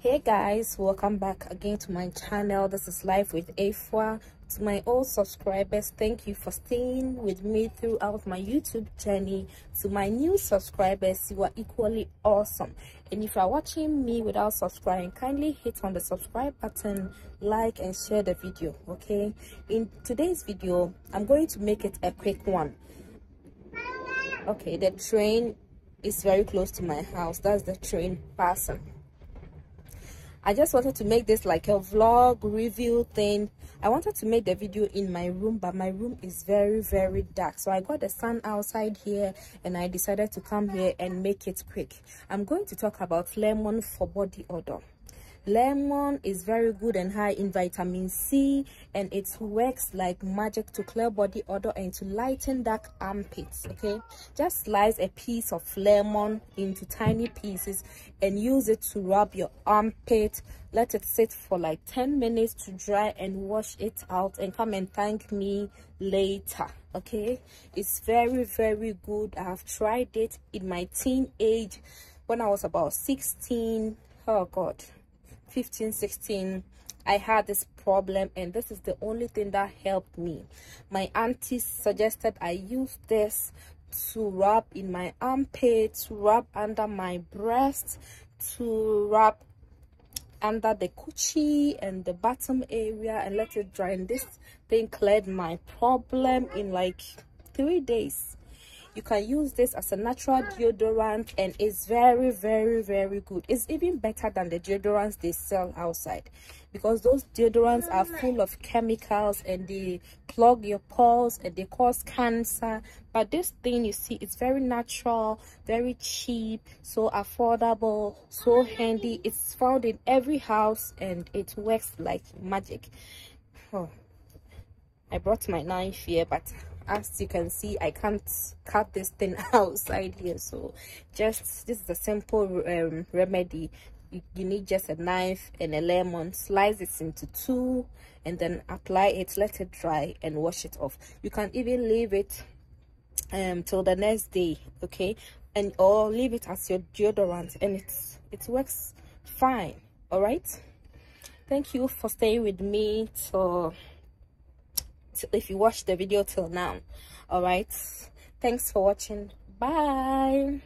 Hey guys, welcome back again to my channel. This is Life with Afua. To my old subscribers, thank you for staying with me throughout my YouTube journey. To my new subscribers, you are equally awesome. And if you are watching me without subscribing, kindly hit on the subscribe button, like and share the video. Okay, in today's video I'm going to make it a quick one. Okay, the train is very close to my house. That's the train passing. I just wanted to make this like a vlog review thing. I wanted to make the video in my room, but my room is very dark, so I got the sun outside here and I decided to come here and make it quick. I'm going to talk about lemon for body odor. Lemon is very good and high in vitamin C, and it works like magic to clear body odor and to lighten dark armpits. Okay, just slice a piece of lemon into tiny pieces and use it to rub your armpit. Let it sit for like 10 minutes to dry and wash it out, and come and thank me later. Okay, it's very good. I have tried it in my teen age when I was about 16. Oh god, 15, 16. I had this problem, and this is the only thing that helped me. My auntie suggested I use this to rub in my armpit, to rub under my breast, to rub under the coochie and the bottom area, and let it dry. And this thing cleared my problem in like 3 days. You can use this as a natural deodorant, and it's very good. It's even better than the deodorants they sell outside, because those deodorants are full of chemicals and they clog your pores and they cause cancer. But this thing, you see, it's very natural, very cheap, so affordable, so handy. It's found in every house and it works like magic. Oh, I brought my knife here, but as you can see, I can't cut this thing outside here. So just this is a simple remedy. You need just a knife and a lemon. Slice it into two and then apply it, let it dry and wash it off. You can even leave it till the next day, okay, and or leave it as your deodorant, and it works fine. All right, thank you for staying with me. So if you watched the video till now, all right, thanks for watching. Bye.